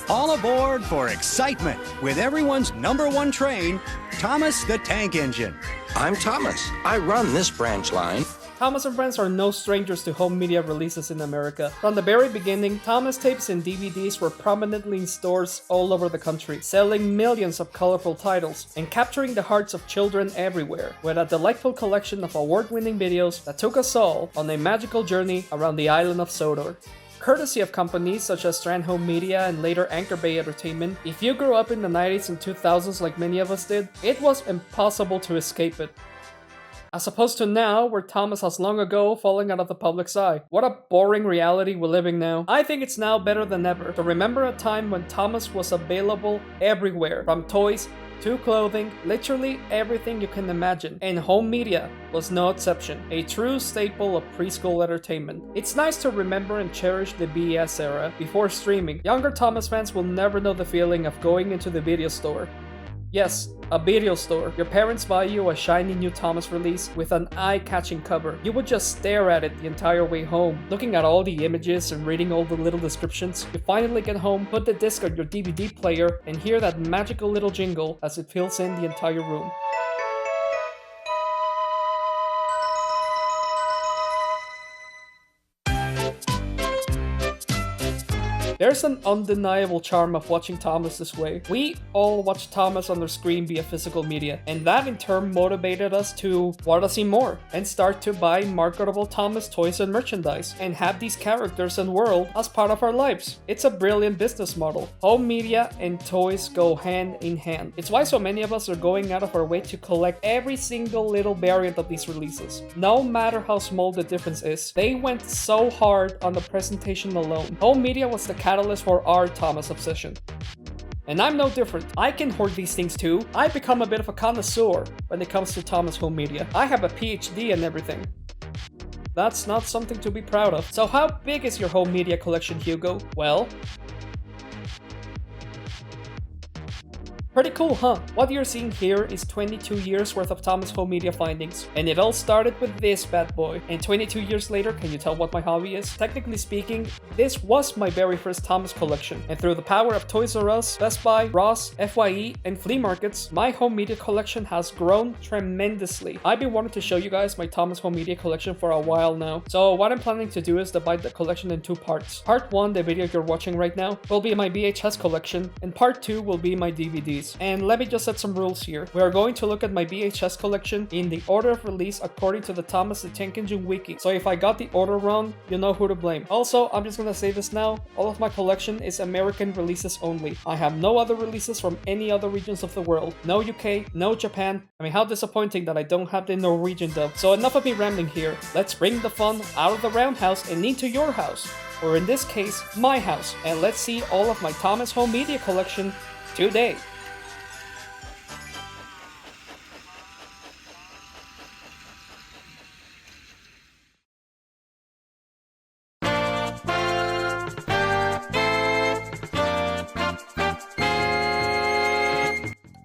All aboard for excitement with everyone's #1 train, Thomas the Tank Engine. I'm Thomas. I run this branch line. Thomas and friends are no strangers to home media releases in America. From the very beginning, Thomas tapes and DVDs were prominently in stores all over the country, selling millions of colorful titles and capturing the hearts of children everywhere, with a delightful collection of award-winning videos that took us all on a magical journey around the island of Sodor. Courtesy of companies such as Strand Home Media and later Anchor Bay Entertainment, if you grew up in the 90s and 2000s like many of us did, it was impossible to escape it. As opposed to now, where Thomas has long ago fallen out of the public's eye. What a boring reality we're living now. I think it's now better than ever to remember a time when Thomas was available everywhere, from toys to clothing, literally everything you can imagine, and home media was no exception, a true staple of preschool entertainment. It's nice to remember and cherish the BS era before streaming. Younger Thomas fans will never know the feeling of going into the video store. Yes, a video store. Your parents buy you a shiny new Thomas release with an eye-catching cover. You would just stare at it the entire way home, looking at all the images and reading all the little descriptions. You finally get home, put the disc on your DVD player, and hear that magical little jingle as it fills in the entire room. There's an undeniable charm of watching Thomas this way. We all watch Thomas on the screen via physical media, and that in turn motivated us to want to see more, and start to buy marketable Thomas toys and merchandise, and have these characters and world as part of our lives. It's a brilliant business model. Home media and toys go hand in hand. It's why so many of us are going out of our way to collect every single little variant of these releases. No matter how small the difference is, they went so hard on the presentation alone. Home media was the catalyst for our Thomas obsession. And I'm no different. I can hoard these things too. I've become a bit of a connoisseur when it comes to Thomas home media. I have a PhD and everything. That's not something to be proud of. So how big is your home media collection, Hugo? Well, pretty cool, huh? What you're seeing here is 22 years worth of Thomas home media findings, and it all started with this bad boy. And 22 years later, can you tell what my hobby is? Technically speaking, this was my very first Thomas collection, and through the power of Toys R Us, Best Buy, Ross, FYE, and flea markets, my home media collection has grown tremendously. I've been wanting to show you guys my Thomas home media collection for a while now, so what I'm planning to do is divide the collection in 2 parts. Part 1, the video you're watching right now, will be my VHS collection, and Part 2 will be my DVDs. And let me just set some rules here. We are going to look at my VHS collection in the order of release according to the Thomas the Tank Engine wiki. So if I got the order wrong, you know who to blame. Also, I'm just gonna say this now, all of my collection is American releases only. I have no other releases from any other regions of the world. No UK, no Japan. I mean, how disappointing that I don't have the Norwegian dub. So enough of me rambling here. Let's bring the fun out of the roundhouse and into your house. Or in this case, my house. And let's see all of my Thomas home media collection today.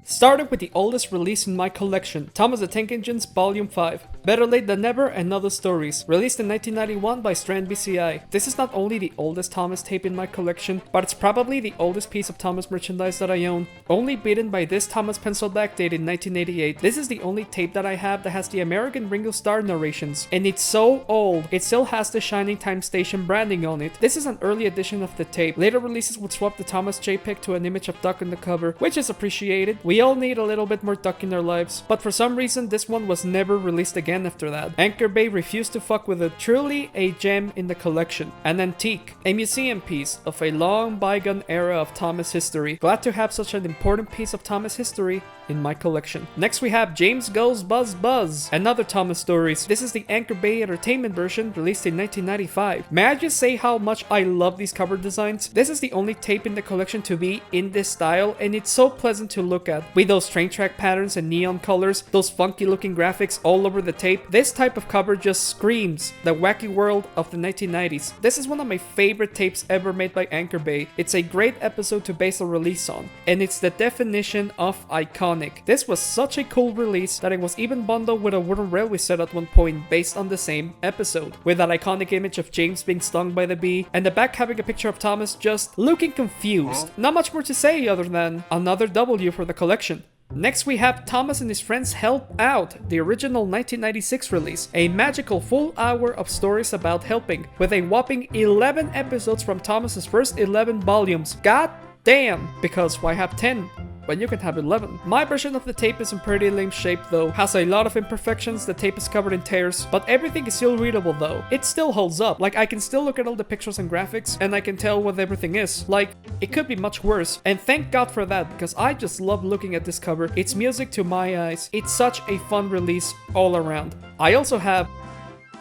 Started with the oldest release in my collection, Thomas the Tank Engine's Volume 5. Better Late Than Never and Other Stories, released in 1991 by Strand BCI. This is not only the oldest Thomas tape in my collection, but it's probably the oldest piece of Thomas merchandise that I own, only beaten by this Thomas pencil back date in 1988. This is the only tape that I have that has the American Ringo Starr narrations, and it's so old, it still has the Shining Time Station branding on it. This is an early edition of the tape. Later releases would swap the Thomas JPEG to an image of Duck on the cover, which is appreciated. We all need a little bit more Duck in our lives, but for some reason this one was never released again after that. Anchor Bay refused to fuck with it. Truly a gem in the collection. An antique, a museum piece of a long bygone era of Thomas history. Glad to have such an important piece of Thomas history in my collection. Next we have James Goes Buzz Buzz, another Thomas stories. This is the Anchor Bay Entertainment version, released in 1995. May I just say how much I love these cover designs? This is the only tape in the collection to be in this style, and it's so pleasant to look at. We with those train track patterns and neon colors, those funky looking graphics all over the tape. This type of cover just screams the wacky world of the 1990s. This is one of my favorite tapes ever made by Anchor Bay. It's a great episode to base a release on, and it's the definition of iconic. This was such a cool release that it was even bundled with a wooden railway set at one point based on the same episode, with that iconic image of James being stung by the bee, and the back having a picture of Thomas just looking confused. Not much more to say other than another W for the collection. Next we have Thomas and his friends Help Out, the original 1996 release, a magical full hour of stories about helping, with a whopping 11 episodes from Thomas's first 11 volumes. God damn, because why have 10? When you can have 11. My version of the tape is in pretty lame shape though, has a lot of imperfections, the tape is covered in tears, but everything is still readable though. It still holds up, like I can still look at all the pictures and graphics and I can tell what everything is. Like, it could be much worse, and thank God for that, because I just love looking at this cover. It's music to my eyes. It's such a fun release all around. I also have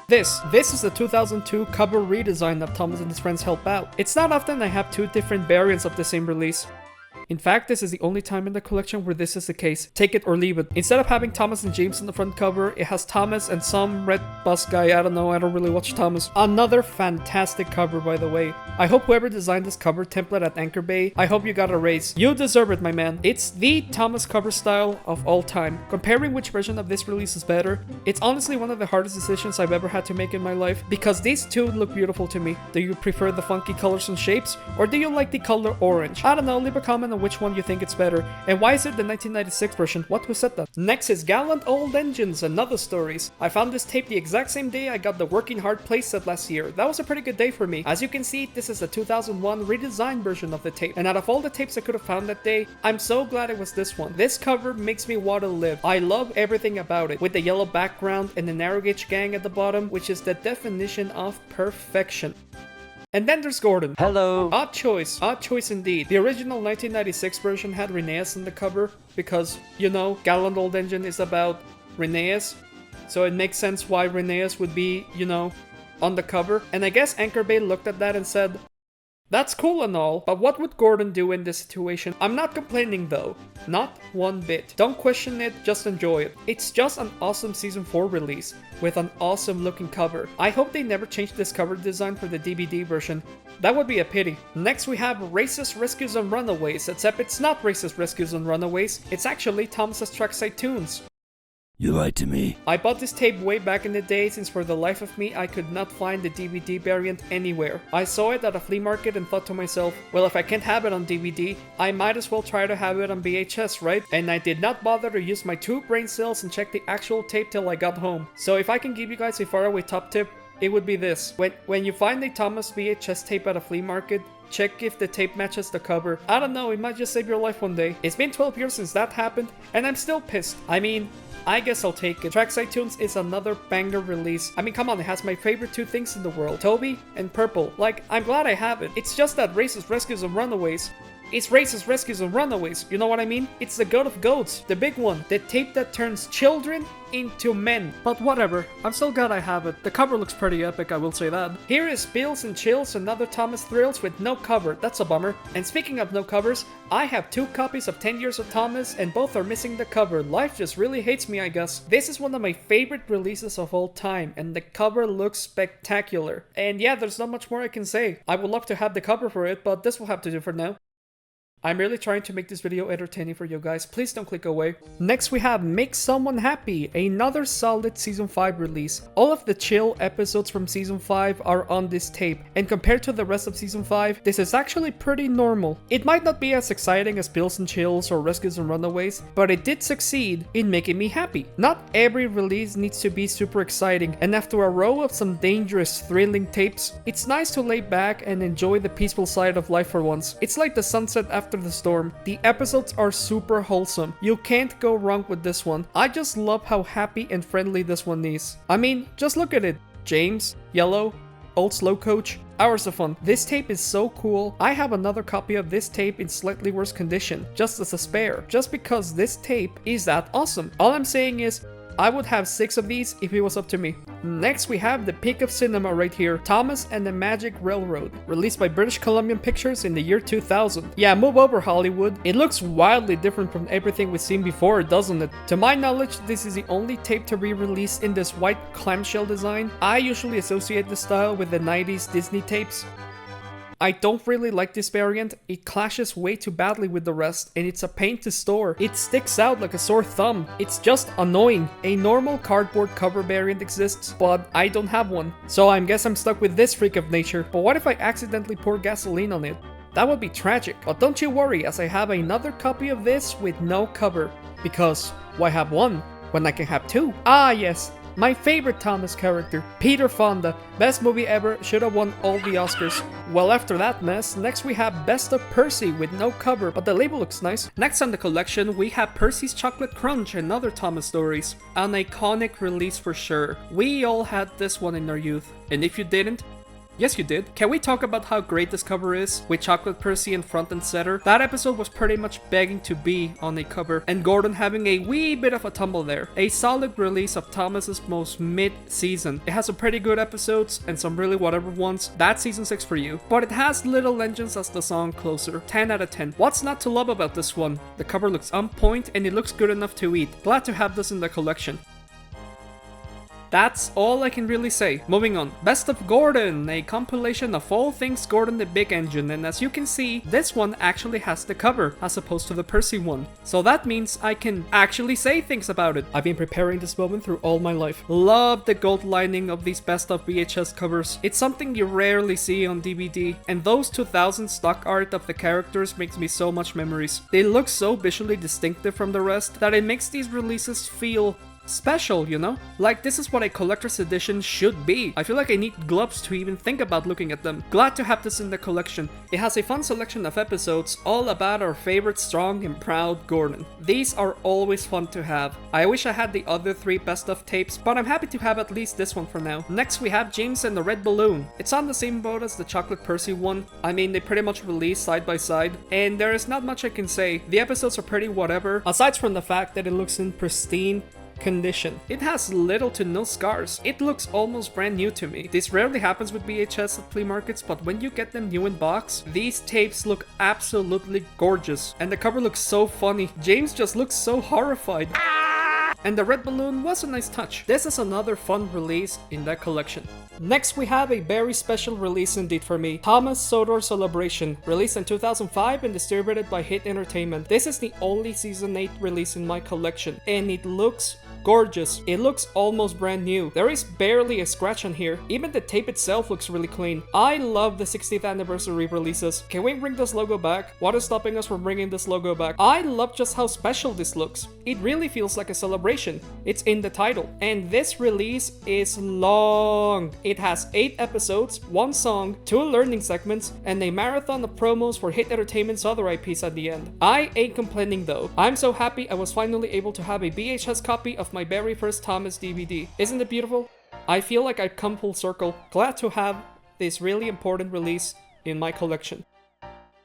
this is the 2002 cover redesign of Thomas and his friends Help Out. It's not often I have two different variants of the same release. In fact, this is the only time in the collection where this is the case. Take it or leave it. Instead of having Thomas and James on the front cover, it has Thomas and some red bus guy. I don't know, I don't really watch Thomas. Another fantastic cover, by the way. I hope whoever designed this cover template at Anchor Bay, I hope you got a raise. You deserve it, my man. It's the Thomas cover style of all time. Comparing which version of this release is better, it's honestly one of the hardest decisions I've ever had to make in my life, because these two look beautiful to me. Do you prefer the funky colors and shapes, or do you like the color orange? I don't know, leave a comment on which one you think it's better, and why is it the 1996 version? What, who said that? Next is Gallant Old Engines and Other Stories. I found this tape the exact same day I got the Working Hard playset last year. That was a pretty good day for me. As you can see, this is the 2001 redesigned version of the tape, and out of all the tapes I could have found that day, I'm so glad it was this one. This cover makes me want to live. I love everything about it, with the yellow background and the narrow gauge gang at the bottom, which is the definition of perfection. And then there's Gordon. Hello. Odd choice indeed. The original 1996 version had Rheneas on the cover because, you know, Gallant Old Engine is about Rheneas, so it makes sense why Rheneas would be, you know, on the cover. And I guess Anchor Bay looked at that and said, that's cool and all, but what would Gordon do in this situation? I'm not complaining though. Not one bit. Don't question it, just enjoy it. It's just an awesome Season 4 release, with an awesome looking cover. I hope they never change this cover design for the DVD version. That would be a pity. Next we have Racist Rescues and Runaways, except it's not Racist Rescues and Runaways, it's actually Thomas's Trackside Tunes. You lied to me. I bought this tape way back in the day, since for the life of me I could not find the DVD variant anywhere. I saw it at a flea market and thought to myself, well, if I can't have it on DVD, I might as well try to have it on VHS, right? And I did not bother to use my 2 brain cells and check the actual tape till I got home. So if I can give you guys a faraway top tip, it would be this. When you find a Thomas VHS tape at a flea market, check if the tape matches the cover. I don't know, it might just save your life one day. It's been 12 years since that happened, and I'm still pissed. I mean, I guess I'll take it. Trackside Tunes is another banger release. I mean, come on, it has my favorite 2 things in the world, Toby and Purple. Like, I'm glad I have it. It's just that Racist Rescues and Runaways. It's Racist Rescues and Runaways, you know what I mean? It's the goat of goats, the big one, the tape that turns children into men. But whatever, I'm still glad I have it. The cover looks pretty epic, I will say that. Here is Bills and Chills and Other Thomas Thrills with no cover. That's a bummer. And speaking of no covers, I have 2 copies of 10 Years of Thomas, and both are missing the cover. Life just really hates me, I guess. This is one of my favorite releases of all time, and the cover looks spectacular. And yeah, there's not much more I can say. I would love to have the cover for it, but this will have to do for now. I'm really trying to make this video entertaining for you guys. Please don't click away. Next we have Make Someone Happy, another solid Season 5 release. All of the chill episodes from Season 5 are on this tape, and compared to the rest of Season 5, this is actually pretty normal. It might not be as exciting as Bills and Chills or Rescues and Runaways, but it did succeed in making me happy. Not every release needs to be super exciting, and after a row of some dangerous, thrilling tapes, it's nice to lay back and enjoy the peaceful side of life for once. It's like the sunset after the storm. The episodes are super wholesome. You can't go wrong with this one. I just love how happy and friendly this one is. I mean, just look at it. James, Yellow, Old Slow Coach, hours of fun. This tape is so cool. I have another copy of this tape in slightly worse condition, just as a spare, just because this tape is that awesome. All I'm saying is, I would have 6 of these if it was up to me. Next we have the peak of cinema right here, Thomas and the Magic Railroad, released by British Columbia Pictures in the year 2000. Yeah, move over Hollywood. It looks wildly different from everything we've seen before, doesn't it? To my knowledge, this is the only tape to be released in this white clamshell design. I usually associate the style with the 90s Disney tapes. I don't really like this variant. It clashes way too badly with the rest, and it's a pain to store. It sticks out like a sore thumb. It's just annoying. A normal cardboard cover variant exists, but I don't have one. So I guess I'm stuck with this freak of nature. But what if I accidentally pour gasoline on it? That would be tragic. But don't you worry, as I have another copy of this with no cover. Because why have one when I can have two? Ah yes, my favorite Thomas character, Peter Fonda. Best movie ever, should have won all the Oscars. Well, after that mess, next we have Best of Percy with no cover, but the label looks nice. Next on the collection, we have Percy's Chocolate Crunch and other Thomas stories. An iconic release for sure. We all had this one in our youth, and if you didn't, yes, you did. Can we talk about how great this cover is? With Chocolate Percy in front and center. That episode was pretty much begging to be on a cover, and Gordon having a wee bit of a tumble there. A solid release of Thomas's most mid-season. It has some pretty good episodes and some really whatever ones. That's season 6 for you. But it has Little Legends as the song closer. 10 out of 10. What's not to love about this one? The cover looks on point and it looks good enough to eat. Glad to have this in the collection. That's all I can really say. Moving on. Best of Gordon, a compilation of all things Gordon the Big Engine, and as you can see, this one actually has the cover, as opposed to the Percy one. So that means I can actually say things about it. I've been preparing this moment through all my life. Love the gold lining of these best of VHS covers. It's something you rarely see on DVD, and those 2000 stock art of the characters makes me so much memories. They look so visually distinctive from the rest that it makes these releases feel special, you know? Like, this is what a collector's edition should be. I feel like I need gloves to even think about looking at them. Glad to have this in the collection. It has a fun selection of episodes all about our favorite strong and proud Gordon. These are always fun to have. I wish I had the other 3 best of tapes, but I'm happy to have at least this one for now. Next we have James and the Red Balloon. It's on the same boat as the Chocolate Percy one. I mean, they pretty much release side by side, and there is not much I can say. The episodes are pretty whatever, aside from the fact that it looks in pristine condition. It has little to no scars. It looks almost brand new to me. This rarely happens with VHS at flea markets, but when you get them new in box, these tapes look absolutely gorgeous. And the cover looks so funny. James just looks so horrified. And the Red Balloon was a nice touch. This is another fun release in that collection. Next we have a very special release indeed for me. Thomas Sodor Celebration, released in 2005 and distributed by Hit Entertainment. This is the only season 8 release in my collection, and it looks gorgeous. It looks almost brand new. There is barely a scratch on here. Even the tape itself looks really clean. I love the 60th anniversary releases. Can we bring this logo back? What is stopping us from bringing this logo back? I love just how special this looks. It really feels like a celebration. It's in the title. And this release is long. It has 8 episodes, 1 song, 2 learning segments, and a marathon of promos for Hit Entertainment's other IPs at the end. I ain't complaining though. I'm so happy I was finally able to have a VHS copy of my very first Thomas DVD. Isn't it beautiful? I feel like I've come full circle. Glad to have this really important release in my collection.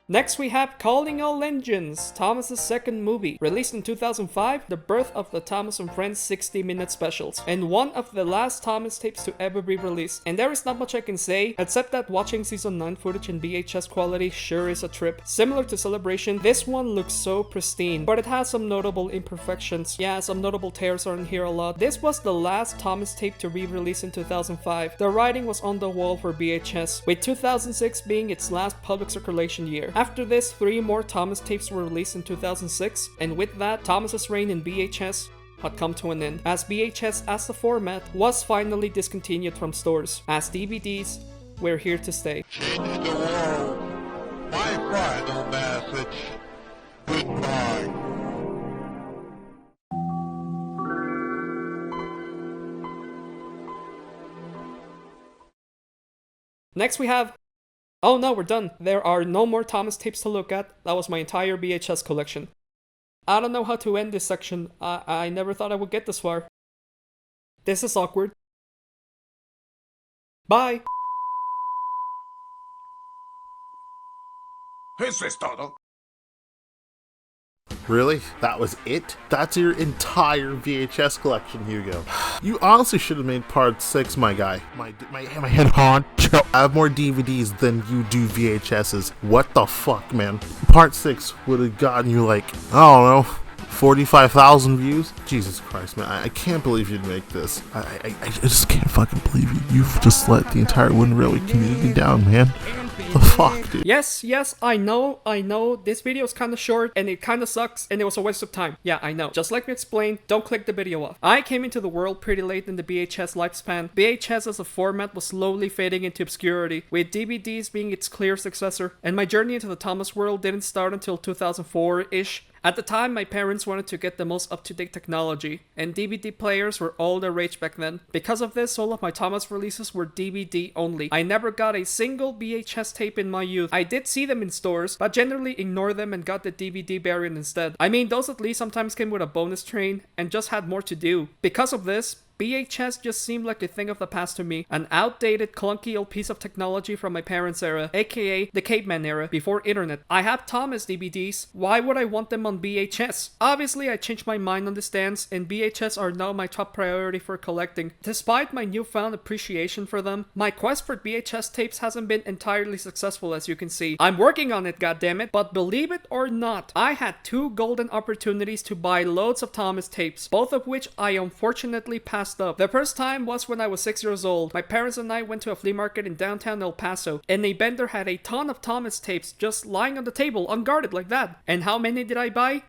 Next we have Calling All Engines, Thomas's second movie, released in 2005, the birth of the Thomas and Friends 60-minute specials, and one of the last Thomas tapes to ever be released. And there is not much I can say, except that watching season 9 footage in VHS quality sure is a trip. Similar to Celebration, this one looks so pristine, but it has some notable imperfections. Yeah, some notable tears are in here a lot. This was the last Thomas tape to re-release in 2005. The writing was on the wall for VHS, with 2006 being its last public circulation year. After this, 3 more Thomas tapes were released in 2006, and with that, Thomas's reign in VHS had come to an end, as VHS as the format was finally discontinued from stores, as DVDs were here to stay. Change the world. My final message. Goodbye. Next we have... Oh no, we're done. There are no more Thomas tapes to look at. That was my entire VHS collection. I don't know how to end this section. I never thought I would get this far. This is awkward. Bye! Eso es todo. Really? That was it? That's your entire VHS collection, Hugo. You honestly should have made part 6, my guy. My head honcho. I have more DVDs than you do VHSs. What the fuck, man? Part 6 would have gotten you like, I don't know, 45,000 views? Jesus Christ, man. I can't believe you'd make this. I just can't fucking believe you. You've just let the entire Wind Railway community down, man. The fuck, dude? Yes, I know. This video is kinda short, and it kinda sucks, and it was a waste of time. Yeah, I know. Just like we explained, don't click the video off. I came into the world pretty late in the VHS lifespan. VHS as a format was slowly fading into obscurity, with DVDs being its clear successor, and my journey into the Thomas world didn't start until 2004-ish. At the time, my parents wanted to get the most up-to-date technology, and DVD players were all the rage back then. Because of this, all of my Thomas releases were DVD only. I never got a single VHS tape in my youth. I did see them in stores, but generally ignored them and got the DVD variant instead. I mean, those at least sometimes came with a bonus train, and just had more to do. Because of this, VHS just seemed like a thing of the past to me, an outdated, clunky old piece of technology from my parents' era, aka the caveman era, before internet. I have Thomas DVDs, why would I want them on VHS? Obviously, I changed my mind on this stance, and VHS are now my top priority for collecting. Despite my newfound appreciation for them, my quest for VHS tapes hasn't been entirely successful, as you can see. I'm working on it, goddammit, but believe it or not, I had 2 golden opportunities to buy loads of Thomas tapes, both of which I unfortunately passed up. The first time was when I was 6 years old. My parents and I went to a flea market in downtown El Paso, and a vendor had a ton of Thomas tapes just lying on the table, unguarded like that. And how many did I buy?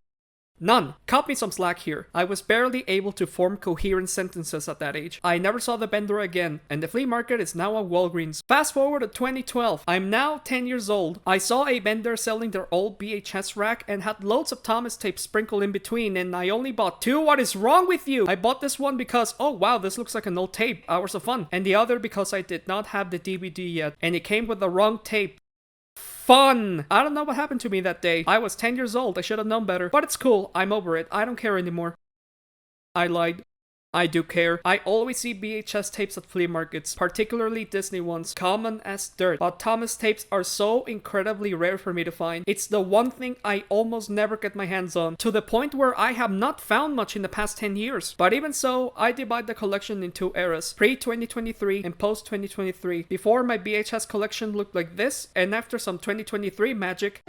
None. Cut me some slack here. I was barely able to form coherent sentences at that age. I never saw the vendor again, and the flea market is now a Walgreens. Fast forward to 2012. I'm now 10 years old. I saw a vendor selling their old VHS rack and had loads of Thomas tapes sprinkled in between, and I only bought 2. What is wrong with you? I bought this one because, oh wow, this looks like an old tape. Hours of fun. And the other because I did not have the DVD yet, and it came with the wrong tape. Fun! I don't know what happened to me that day. I was 10 years old, I should have known better. But it's cool, I'm over it, I don't care anymore. I lied. I do care. I always see VHS tapes at flea markets, particularly Disney ones, common as dirt. But Thomas tapes are so incredibly rare for me to find. It's the one thing I almost never get my hands on, to the point where I have not found much in the past 10 years. But even so, I divide the collection in 2 eras, pre-2023 and post-2023. Before, my VHS collection looked like this, and after some 2023 magic.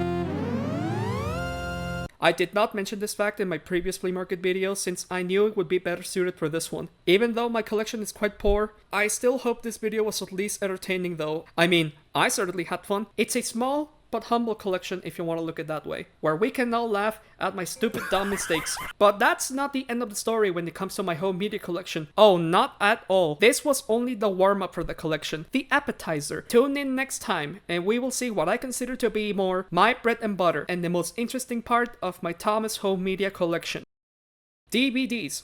I did not mention this fact in my previous flea market video since I knew it would be better suited for this one. Even though my collection is quite poor, I still hope this video was at least entertaining though. I mean, I certainly had fun. It's a small but humble collection if you want to look at it that way, where we can all laugh at my stupid dumb mistakes. But that's not the end of the story when it comes to my home media collection. Oh, not at all. This was only the warm-up for the collection, the appetizer. Tune in next time and we will see what I consider to be more my bread and butter and the most interesting part of my Thomas home media collection. DVDs.